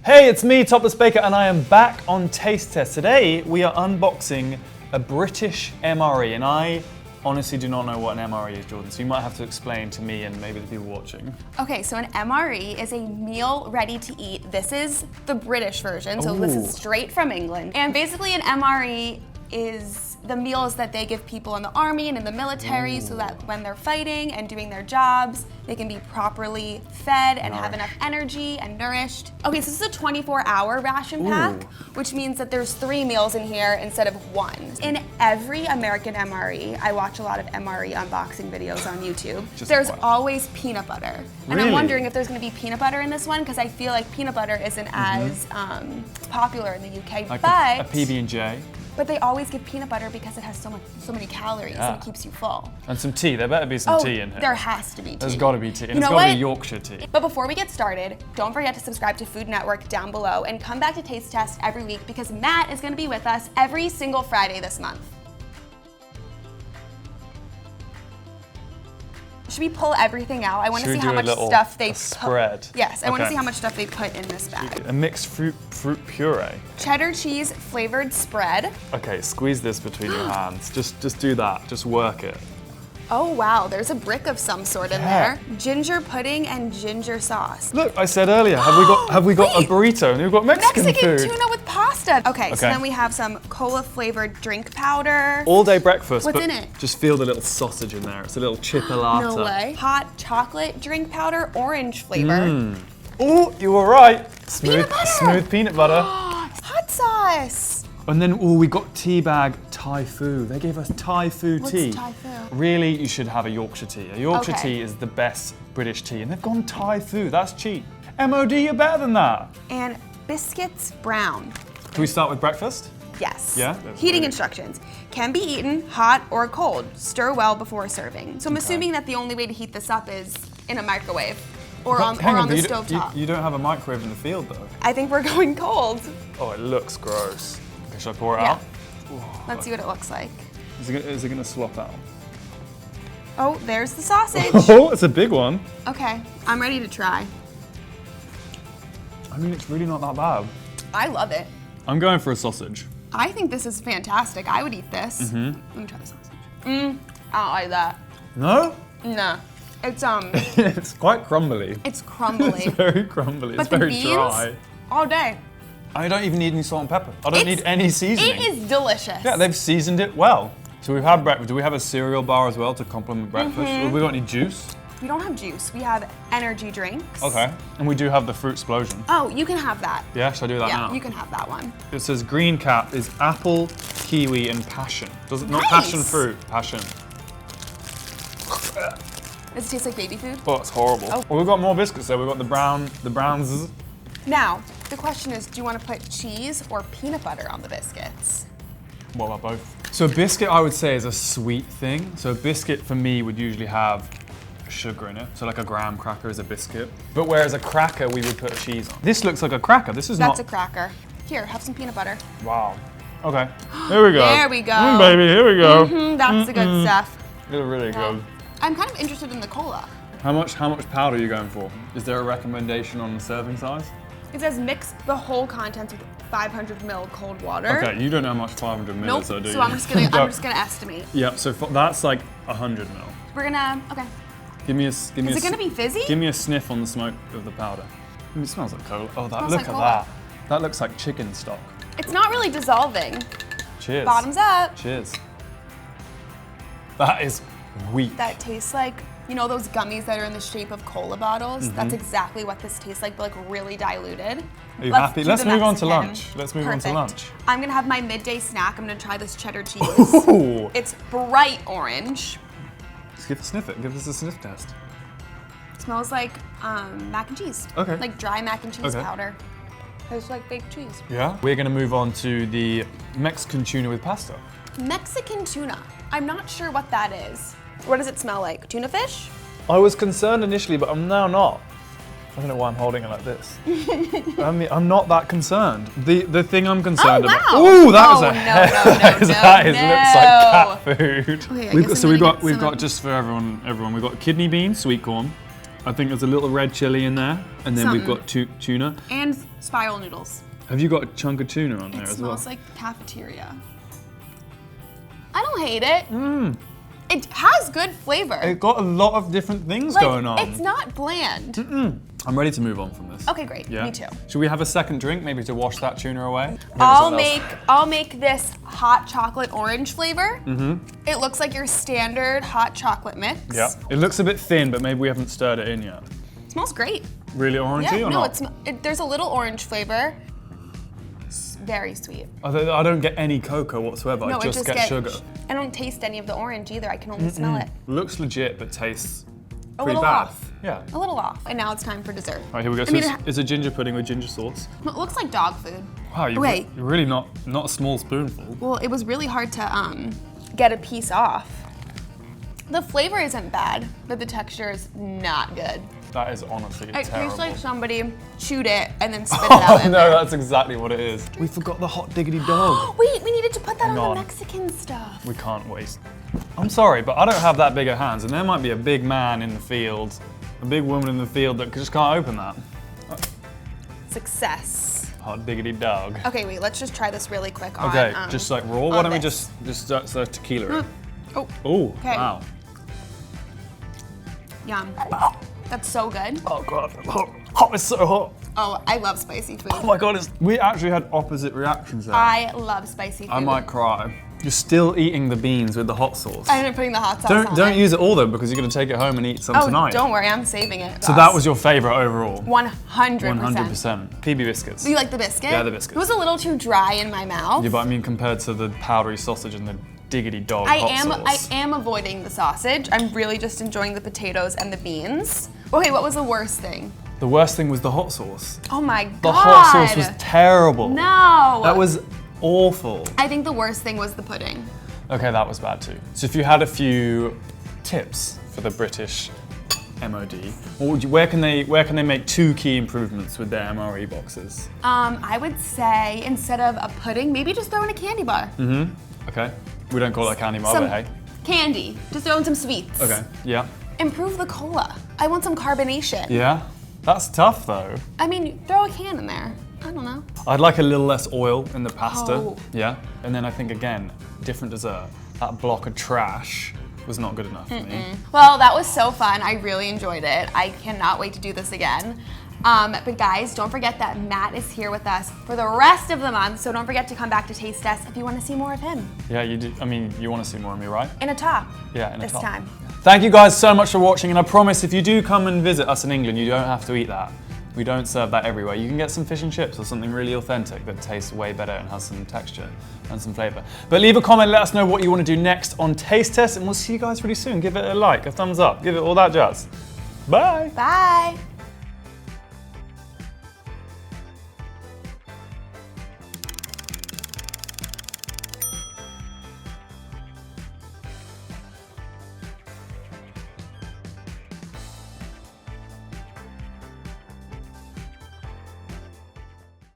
Hey, it's me, Topless Baker, and I am back on Taste Test. Today, we are unboxing a British MRE, and I honestly do not know what an MRE is, Jordan, so you might have to explain to me and maybe the people watching. Okay, so an MRE is a meal ready to eat. This is the British version, so this is straight from England. And basically an MRE is the meals that they give people in the army and in the military so that when they're fighting and doing their jobs, they can be properly fed and have enough energy and nourished. Okay, so this is a 24-hour ration pack, which means that there's 3 meals in here instead of 1. In every American MRE, I watch a lot of MRE unboxing videos on YouTube, there's always peanut butter. And I'm wondering if there's gonna be peanut butter in this one, because I feel like peanut butter isn't as popular in the UK, Like but a PB&J. But they always give peanut butter because it has so many calories and it keeps you full. And some tea, there better be some tea in here. There has to be tea. There's gotta be tea, and it's gotta be Yorkshire tea. But before we get started, don't forget to subscribe to Food Network down below and come back to Taste Test every week because Matt is gonna be with us every single Friday this month. Should we pull everything out? I want to see how much stuff they spread. Yes, I want to see how much stuff they put in this bag. A mixed fruit puree. Cheddar cheese flavored spread. Okay, squeeze this between your hands. Just do that. Just work it. Oh wow, there's a brick of some sort in there. Ginger pudding and ginger sauce. Look, I said earlier, have we got a burrito and we've got Mexican food? Tuna with pasta. Okay, so then we have some cola flavored drink powder. All day breakfast. What's in it? Just feel the little sausage in there. It's a little chipolata. No way. Hot chocolate drink powder, orange flavor. Oh, you were right. Smooth peanut butter. Hot sauce. And then, we got teabag Thai food. They gave us Thai food tea. What's Thai food? Really, you should have a Yorkshire tea. A Yorkshire tea is the best British tea, and they've gone Thai food. That's cheap. MOD, you're better than that. And biscuits brown. Can we start with breakfast? Yes. Yeah? Heating instructions. Can be eaten hot or cold. Stir well before serving. So I'm assuming that the only way to heat this up is in a microwave or on the stovetop. You don't have a microwave in the field, though. I think we're going cold. Oh, it looks gross. Okay, should I pour it out? Let's see what it looks like. Is it gonna slop out? Oh, there's the sausage. Oh, it's a big one. Okay, I'm ready to try. I mean, it's really not that bad. I love it. I'm going for a sausage. I think this is fantastic. I would eat this. Let me try the sausage. I don't like that. No? Nah. It's it's quite crumbly. It's crumbly. It's very crumbly. It's very dry. All day. I don't even need any salt and pepper. I don't need any seasoning. It is delicious. Yeah, they've seasoned it well. So we've had breakfast. Do we have a cereal bar as well to complement breakfast? Have we got any juice? We don't have juice. We have energy drinks. Okay. And we do have the fruit explosion. Oh, you can have that. Yeah, should I do that now? Yeah, you can have that one. It says green cap is apple, kiwi, and passion. Does it not passion fruit? Passion. Does it taste like baby food? Oh, it's horrible. Oh. Well, we've got more biscuits there. We've got the browns. Now, the question is, do you want to put cheese or peanut butter on the biscuits? What about both? So a biscuit, I would say, is a sweet thing. So a biscuit for me would usually have sugar in it. So like a graham cracker is a biscuit. But whereas a cracker, we would put cheese on. This looks like a cracker. This is not. That's a cracker. Here, have some peanut butter. Wow. Okay. Here we go. There we go. Baby, here we go. That's the good stuff. It's really good. I'm kind of interested in the cola. How much powder are you going for? Is there a recommendation on the serving size? It says mix the whole contents with 500 ml cold water. Okay, you don't know how much 500 ml is, do you? So I'm just gonna estimate. Yeah, so that's like 100 ml. We're gonna, okay. Is it gonna be fizzy? Give me a sniff on the smoke of the powder. It smells like cola. Oh, look at cola. that. That looks like chicken stock. It's not really dissolving. Cheers. Bottoms up. Cheers. That is weak. That tastes like, you know those gummies that are in the shape of cola bottles? That's exactly what this tastes like, but like really diluted. Are you happy? Let's move on to lunch. Let's move on to lunch. I'm gonna have my midday snack. I'm gonna try this cheddar cheese. Ooh. It's bright orange. Let's sniff it. Give us a sniff test. It smells like mac and cheese. Okay. Like dry mac and cheese powder. Tastes like baked cheese. Yeah. We're gonna move on to the Mexican tuna with pasta. Mexican tuna. I'm not sure what that is. What does it smell like? Tuna fish? I was concerned initially, but I'm now not. I don't know why I'm holding it like this. I mean, I'm not that concerned. The thing I'm concerned about. Oh, Ooh, that is a no. looks like cat food. Okay, We've got just for everyone. We've got kidney beans, sweet corn, I think there's a little red chili in there, and then we've got tuna. And spiral noodles. Have you got a chunk of tuna on there as well? It smells like cafeteria. I don't hate it. It has good flavor. It's got a lot of different things going on. It's not bland. I'm ready to move on from this. Okay, great. Yeah? Me too. Should we have a second drink, maybe to wash that tuna away? I'll make this hot chocolate orange flavor. It looks like your standard hot chocolate mix. Yeah. It looks a bit thin, but maybe we haven't stirred it in yet. It smells great. Really orangey or not? There's a little orange flavor. It's very sweet. I don't get any cocoa whatsoever. I just get sugar. I don't taste any of the orange either. I can only smell it. Looks legit, but tastes A pretty little bad. off. Yeah. A little off. And now it's time for dessert. All right, here we go. So it's a ginger pudding with ginger sauce. It looks like dog food. Wow, you're really not a small spoonful. Well, it was really hard to get a piece off. The flavor isn't bad, but the texture is not good. That is honestly terrible. It tastes like somebody chewed it and then spit it out. Oh no, that's exactly what it is. We forgot the hot diggity dog. Wait, we needed to put that on the Mexican stuff. We can't waste. I'm sorry, but I don't have that big of hands, and there might be a big man in the field, a big woman in the field that just can't open that. Success. Hot diggity dog. Okay, wait, let's just try this really quick on. Okay, just like raw. Why don't we just start tequila it? Oh, okay. Wow. Yum. That's so good. Oh god, hot, it's so hot. Oh, I love spicy food. Oh my god, we actually had opposite reactions there. I love spicy food. I might cry. You're still eating the beans with the hot sauce. I ended up putting the hot sauce on. Don't use it all though, because you're gonna take it home and eat some tonight. Don't worry, I'm saving it. So that was your favorite overall? 100%. 100%. PB biscuits. Do you like the biscuit? Yeah, the biscuits. It was a little too dry in my mouth. Yeah, but I mean compared to the powdery sausage and the diggity dog hot sauce. I am avoiding the sausage. I'm really just enjoying the potatoes and the beans. Okay, what was the worst thing? The worst thing was the hot sauce. Oh my god. The hot sauce was terrible. No. That was awful. I think the worst thing was the pudding. Okay, that was bad too. So if you had a few tips for the British MOD, where can they make 2 key improvements with their MRE boxes? I would say instead of a pudding, maybe just throw in a candy bar. Okay. We don't call it a candy bar, but hey. Candy. Just throw in some sweets. Okay. Yeah. Improve the cola. I want some carbonation. Yeah. That's tough though. I mean, throw a can in there. I don't know. I'd like a little less oil in the pasta. Oh. Yeah. And then I think again, different dessert. That block of trash was not good enough for me. Well, that was so fun. I really enjoyed it. I cannot wait to do this again. But guys, don't forget that Matt is here with us for the rest of the month, so don't forget to come back to Taste Test if you want to see more of him. Yeah, you do. I mean, you want to see more of me, right? In a top. Yeah, in a top. This time. Thank you guys so much for watching, and I promise if you do come and visit us in England, you don't have to eat that. We don't serve that everywhere. You can get some fish and chips or something really authentic that tastes way better and has some texture and some flavour. But leave a comment, let us know what you want to do next on Taste Test, and we'll see you guys really soon. Give it a like, a thumbs up, give it all that jazz. Bye. Bye.